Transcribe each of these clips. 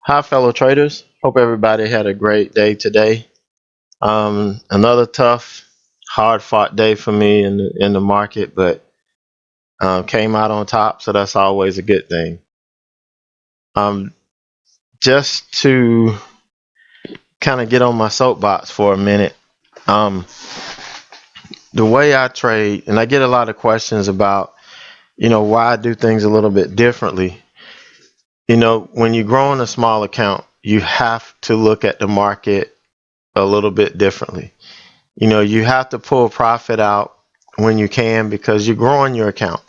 Hi, fellow traders. Hope everybody had a great day today. Another tough, hard-fought day for me in the market, but came out on top, so that's always a good thing. Um, just to kind of get on my soapbox for a minute, um, the way I trade, and I get a lot of questions about, why I do things a little bit differently. When you grow in a small account, you have to look at the market a little bit differently. You have to pull profit out when you can because you're growing your account.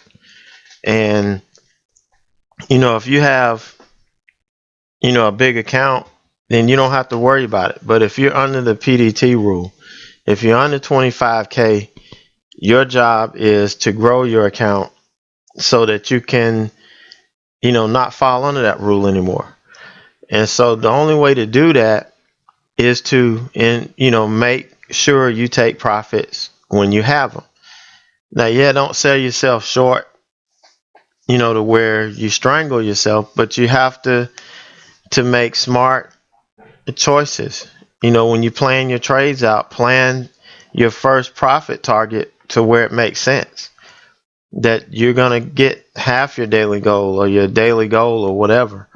And, if you have, a big account, then you don't have to worry about it. But if you're under the PDT rule, if you're under 25K, your job is to grow your account so that you can, not fall under that rule anymore. And so the only way to do that is to, make sure you take profits when you have them. Now, yeah, don't sell yourself short, to where you strangle yourself, but you have to make smart choices. When you plan your trades out, plan your first profit target to where it makes sense. That you're gonna get half your daily goal or your daily goal or whatever.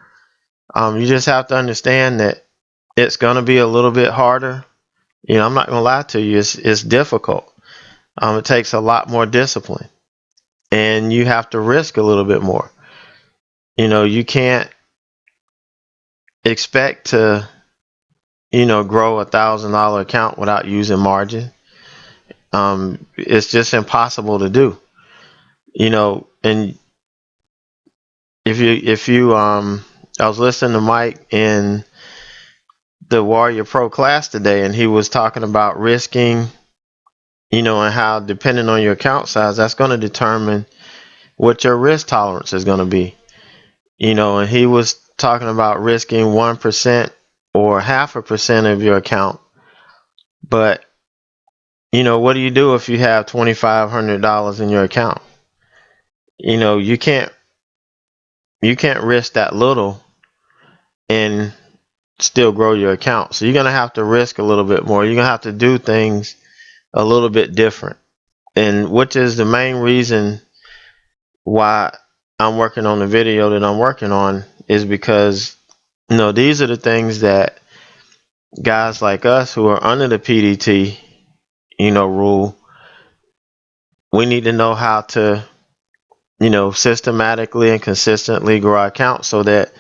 You just have to understand that it's gonna be a little bit harder. I'm not gonna lie to you, it's difficult. It takes a lot more discipline, and you have to risk a little bit more. You can't expect to grow $1,000 account without using margin. It's just impossible to do. And if you I was listening to Mike in the Warrior Pro class today, and he was talking about risking, and how depending on your account size, that's going to determine what your risk tolerance is going to be. And he was talking about risking 1% or 0.5% of your account. But what do you do if you have $2,500 in your account? You can't risk that little and still grow your account. So you're gonna have to risk a little bit more. You're gonna have to do things a little bit different. And which is the main reason why I'm working on the video that I'm working on, is because these are the things that guys like us who are under the PDT rule, we need to know how to systematically and consistently grow our account so that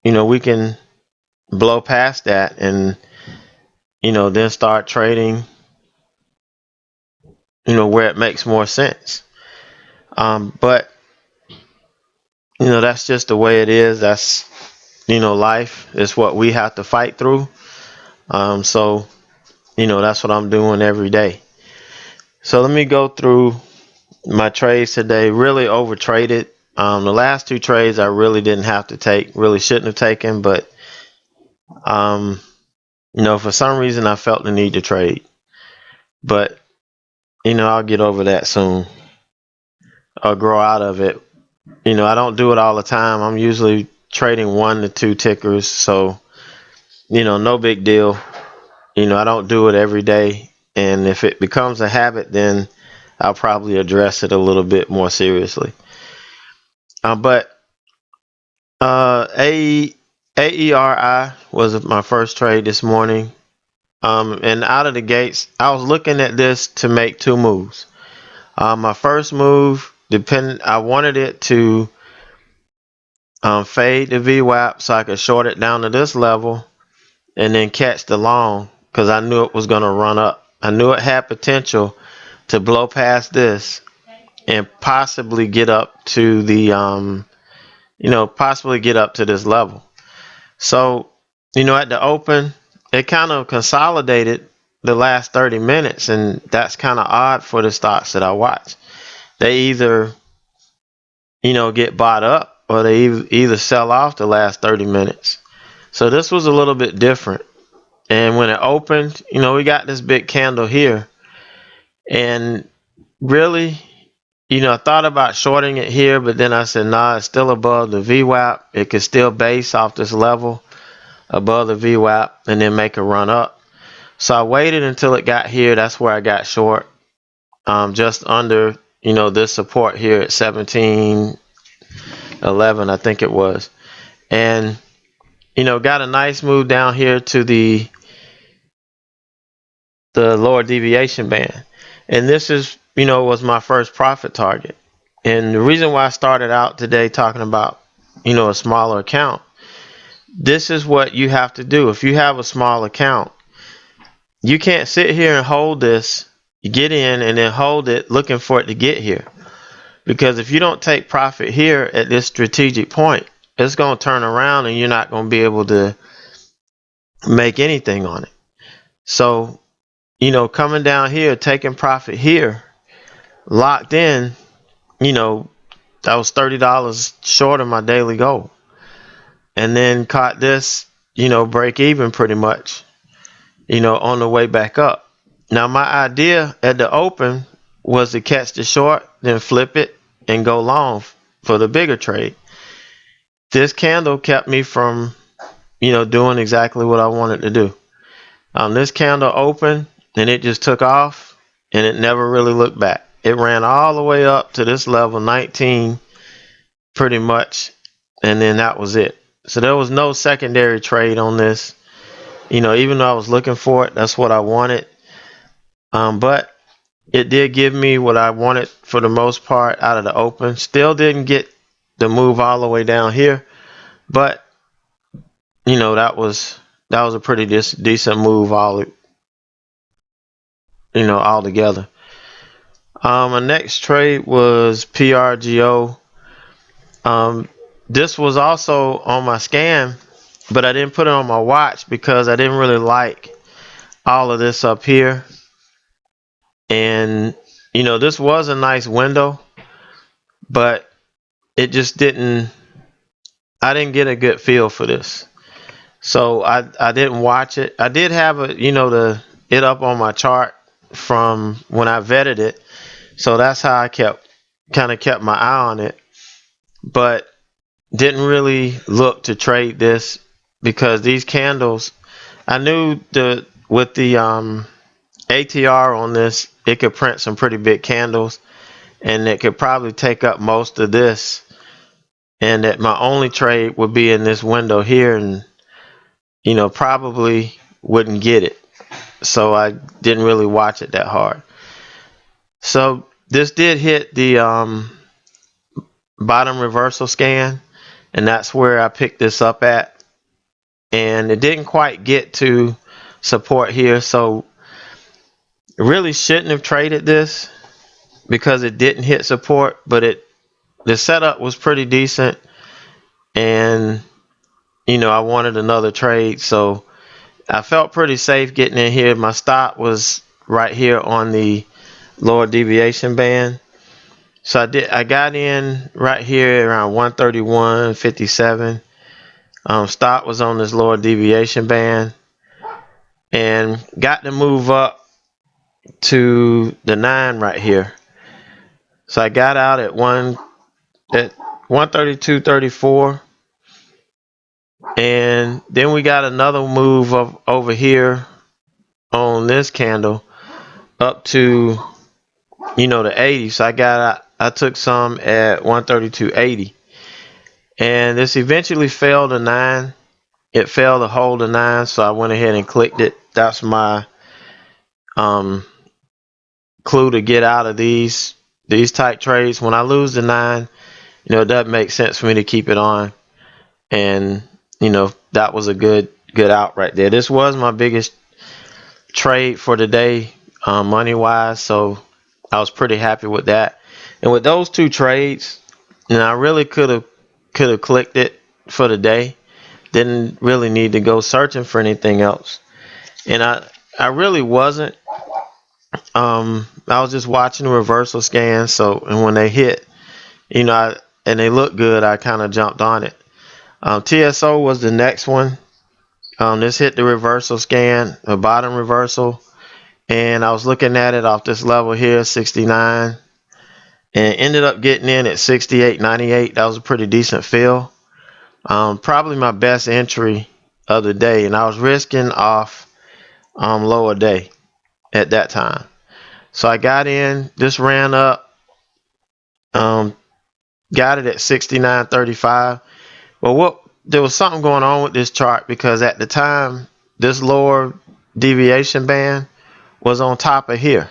we can blow past that and then start trading where it makes more sense. But that's just the way it is. That's life is what we have to fight through. So that's what I'm doing every day. So let me go through my trades today. Really over traded. The last two trades I really didn't have to take, really shouldn't have taken, but for some reason I felt the need to trade. But I'll get over that soon or grow out of it. I don't do it all the time. I'm usually trading 1 to 2 tickers, so no big deal. I don't do it every day, and if it becomes a habit, then I'll probably address it a little bit more seriously. But AERI was my first trade this morning. And out of the gates, I was looking at this to make 2 moves. My first move, I wanted it to fade the VWAP so I could short it down to this level and then catch the long, because I knew it was going to run up. I knew it had potential to blow past this and possibly get up to the possibly get up to this level. So at the open, it kind of consolidated the last 30 minutes, and that's kind of odd for the stocks that I watch. They either get bought up or they either sell off the last 30 minutes. So this was a little bit different. And when it opened, we got this big candle here. And really, I thought about shorting it here, but then I said, nah, it's still above the VWAP. It could still base off this level above the VWAP and then make a run up. So I waited until it got here. That's where I got short, just under, this support here at 1711, I think it was. And, got a nice move down here to the lower deviation band. And this is, was my first profit target. And the reason why I started out today talking about, a smaller account, this is what you have to do. If you have a small account, you can't sit here and hold this, get in and then hold it looking for it to get here. Because if you don't take profit here at this strategic point, it's going to turn around and you're not going to be able to make anything on it. So, coming down here, taking profit here, locked in, that was $30 short of my daily goal. And then caught this, break even pretty much, on the way back up. Now, my idea at the open was to catch the short, then flip it and go long for the bigger trade. This candle kept me from, doing exactly what I wanted to do. This candle opened and it just took off and it never really looked back. It ran all the way up to this level 19 pretty much, and then that was it. So there was no secondary trade on this. Even though I was looking for it, that's what I wanted. But it did give me what I wanted for the most part out of the open. Still didn't get the move all the way down here, but that was a pretty decent move all together. My next trade was PRGO. This was also on my scan, but I didn't put it on my watch because I didn't really like all of this up here. And this was a nice window, but it just I didn't get a good feel for this. So I didn't watch it. I did have it up on my chart from when I vetted it. So that's how I kept my eye on it, but didn't really look to trade this because these candles, I knew with the ATR on this, it could print some pretty big candles and it could probably take up most of this, and that my only trade would be in this window here, and probably wouldn't get it. So I didn't really watch it that hard. So this did hit the bottom reversal scan, and that's where I picked this up at, and it didn't quite get to support here. So really shouldn't have traded this because it didn't hit support, but the setup was pretty decent, and I wanted another trade, so I felt pretty safe getting in here. My stop was right here on the lower deviation band, so I got in right here around 131.57. Stop was on this lower deviation band and got to move up to the 9 right here. So I got out at 132.34, and then we got another move over here on this candle up to the 80. So I took some at 132.80, and this eventually fell to 9. It failed to hold the 9, so I went ahead and clicked it. That's my clue to get out of these type trades. When I lose the 9, it doesn't make sense for me to keep it on, and that was a good out right there. This was my biggest trade for the day, money wise, so I was pretty happy with that. And with those two trades, I really could have clicked it for the day. Didn't really need to go searching for anything else, and I really wasn't. I was just watching the reversal scan. So, and when they hit, and they look good, I kind of jumped on it. TSO was the next one. This hit the reversal scan, the bottom reversal, and I was looking at it off this level here, 69, and ended up getting in at 68.98. That was a pretty decent fill. Probably my best entry of the day, and I was risking off lower day at that time. So I got in, this ran up, um, got it at 69.35. Well, there was something going on with this chart because at the time, this lower deviation band was on top of here.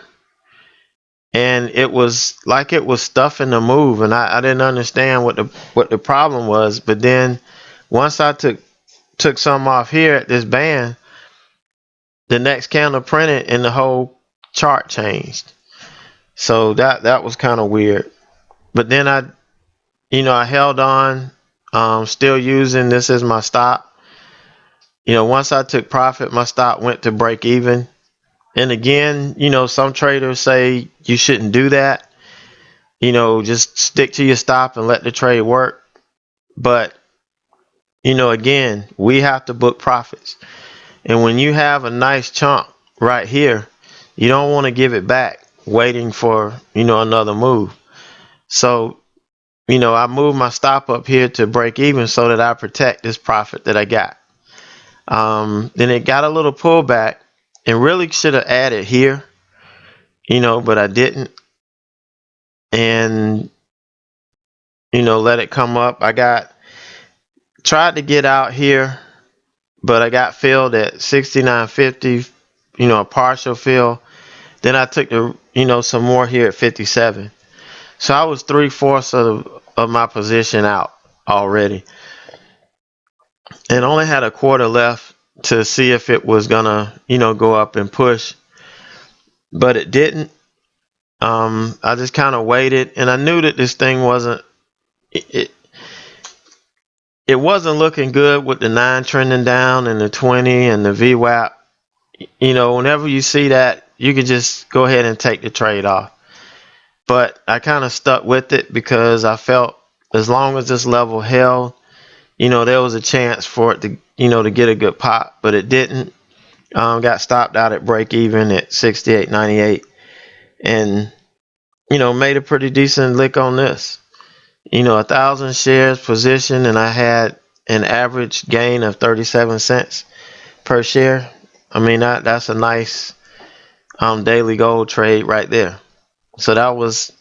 And it was like it was stuffing the move, and I didn't understand what the problem was. But then once I took some off here at this band, the next candle printed and the whole chart changed. So that was kind of weird. But then I held on, still using this as my stop. Once I took profit, my stop went to break even. And again, some traders say you shouldn't do that. Just stick to your stop and let the trade work. But, again, we have to book profits. And when you have a nice chunk right here, you don't want to give it back waiting for, another move. So, I moved my stop up here to break even so that I protect this profit that I got. Then it got a little pullback and really should have added here, but I didn't. And, let it come up. Tried to get out here, but I got filled at 69.50, a partial fill. Then I took some more here at 57. So I was 3/4 of my position out already, and only had a quarter left to see if it was gonna, go up and push, but it didn't. I just kind of waited, and I knew that this thing wasn't. It wasn't looking good with the 9 trending down and the 20 and the VWAP. Whenever you see that, you can just go ahead and take the trade off. But I kind of stuck with it because I felt as long as this level held, there was a chance for it to, to get a good pop, but it didn't. Got stopped out at break even at 68.98 and, made a pretty decent lick on this. 1,000 shares position, and I had an average gain of 37 cents per share. I mean, that's a nice daily gold trade right there. So that was,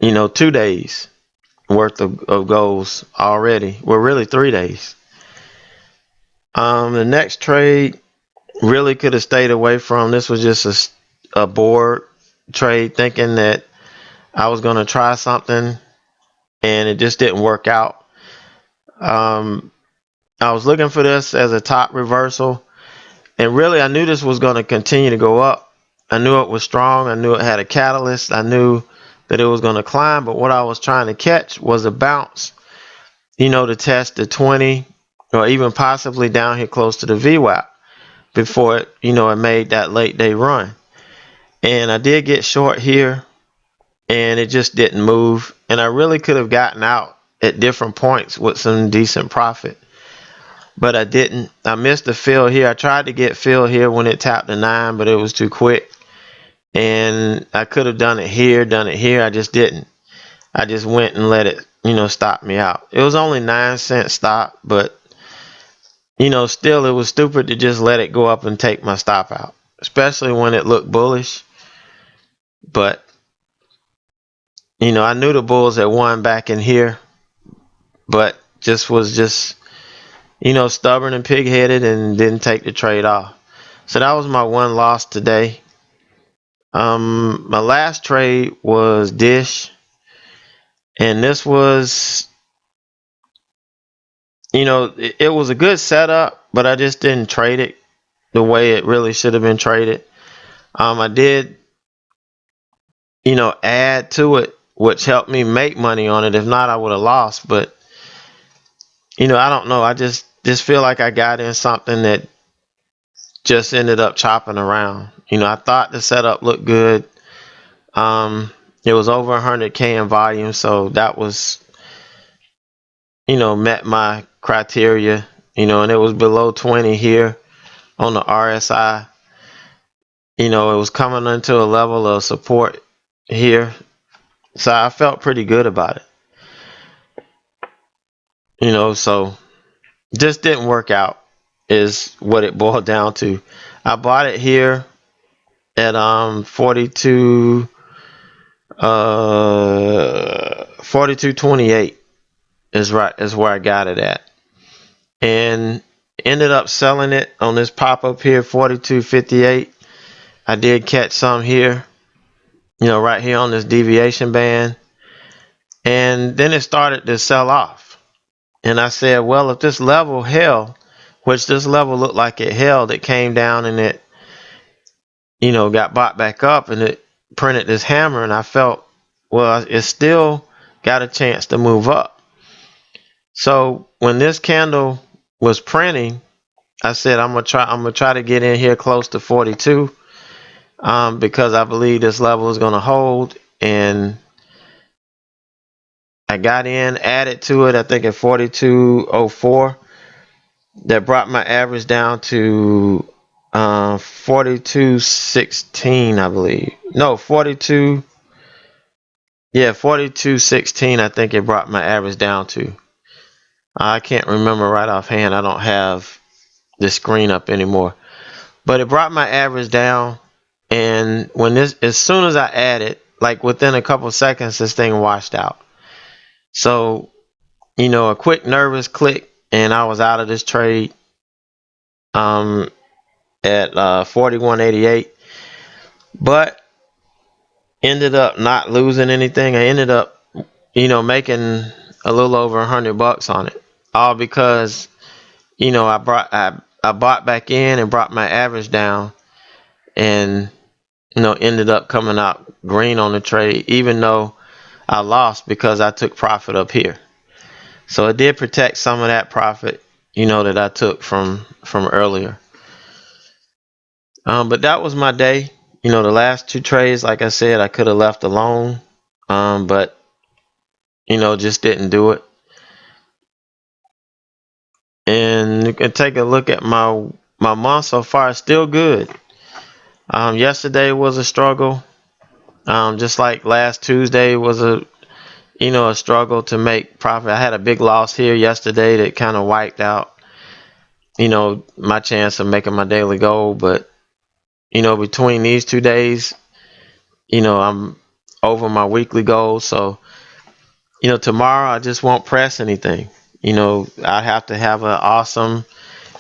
2 days worth of goals already. Well, really 3 days. The next trade really could have stayed away from. This was just a board trade, thinking that I was going to try something, and it just didn't work out. I was looking for this as a top reversal, and really I knew this was going to continue to go up. I knew it was strong. I knew it had a catalyst. I knew that it was going to climb, but what I was trying to catch was a bounce, to test the 20 or even possibly down here close to the VWAP before it, it made that late day run. And I did get short here, and it just didn't move. And I really could have gotten out at different points with some decent profit, but I didn't. I missed the fill here. I tried to get fill here when it tapped the 9, but it was too quick. And I could have done it here. I just didn't. I just went and let it, stop me out. It was only 9-cent stop, but, still it was stupid to just let it go up and take my stop out, especially when it looked bullish. But, I knew the bulls had won back in here, but was stubborn and pig-headed and didn't take the trade off. So that was my one loss today. My last trade was Dish, and this was, it was a good setup, but I just didn't trade it the way it really should have been traded. I did, add to it, which helped me make money on it. If not, I would have lost. But, I don't know. I just feel like I got in something that just ended up chopping around. I thought the setup looked good. It was over 100K in volume, so that was, met my criteria, and it was below 20 here on the RSI. It was coming into a level of support, here. So I felt pretty good about it. So just didn't work out is what it boiled down to. I bought it here at 42 42.28 is where I got it at. And ended up selling it on this pop-up here 42.58. I did catch some here, right here on this deviation band. And then it started to sell off. And I said, well, if this level held, which this level looked like it held, it came down and it, got bought back up and it printed this hammer. And I felt, well, it still got a chance to move up. So when this candle was printing, I said, I'm gonna try to get in here close to 42, because I believe this level is gonna hold. And I got in, added to it, I think at 42.04. That brought my average down to 42.16, I believe. No, 42. Yeah, 42.16. I think it brought my average down to. I can't remember right offhand. I don't have the screen up anymore. But it brought my average down, and as soon as I added, like within a couple seconds, this thing washed out. So, a quick nervous click, and I was out of this trade. At 41.88, but ended up not losing anything. I ended up, making a little over $100 on it, all because I bought back in and brought my average down, and ended up coming out green on the trade, even though I lost because I took profit up here. So it did protect some of that profit, that I took from earlier. But that was my day. The last two trades, like I said, I could have left alone, but just didn't do it. And you can take a look at my month so far. It's still good. Yesterday was a struggle. Just like last Tuesday was a struggle to make profit. I had a big loss here yesterday that kind of wiped out my chance of making my daily goal. But between these 2 days, I'm over my weekly goal. So tomorrow I just won't press anything. I have to have an awesome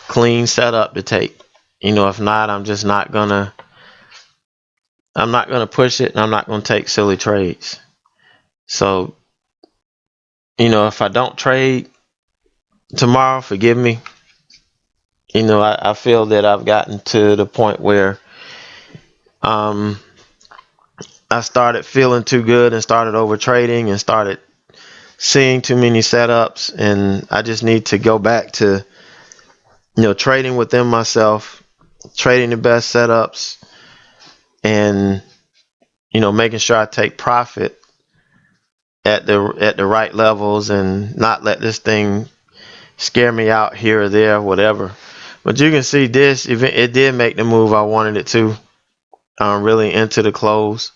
clean setup to take. If not, I'm not gonna push it, and I'm not gonna take silly trades. So if I don't trade tomorrow, forgive me. I feel that I've gotten to the point where I started feeling too good and started over trading and started seeing too many setups, and I just need to go back to trading within myself, trading the best setups, and making sure I take profit at the right levels, and not let this thing scare me out here or there, whatever. But you can see this event, it did make the move I wanted it to, really into the close.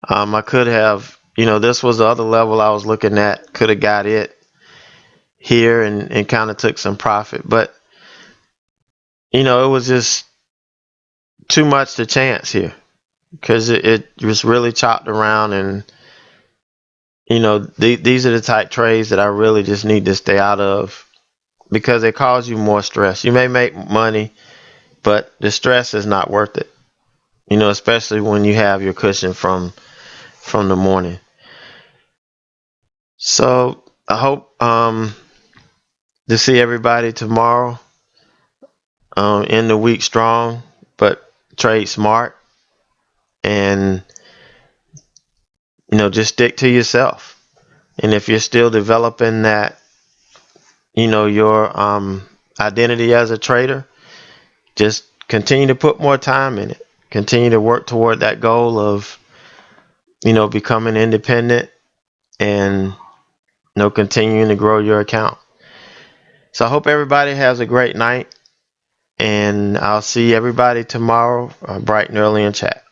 I could have, this was the other level I was looking at, could have got it here and kind of took some profit. But it was just too much to chance here, because it was really chopped around. And these are the type trades that I really just need to stay out of, because they cause you more stress. You may make money, but the stress is not worth it, especially when you have your cushion from the morning. So I hope to see everybody tomorrow. End the week strong, but trade smart, and just stick to yourself. And if you're still developing that, your identity as a trader, just continue to put more time in it. Continue to work toward that goal of becoming independent, and continuing to grow your account. So I hope everybody has a great night, and I'll see everybody tomorrow bright and early in chat.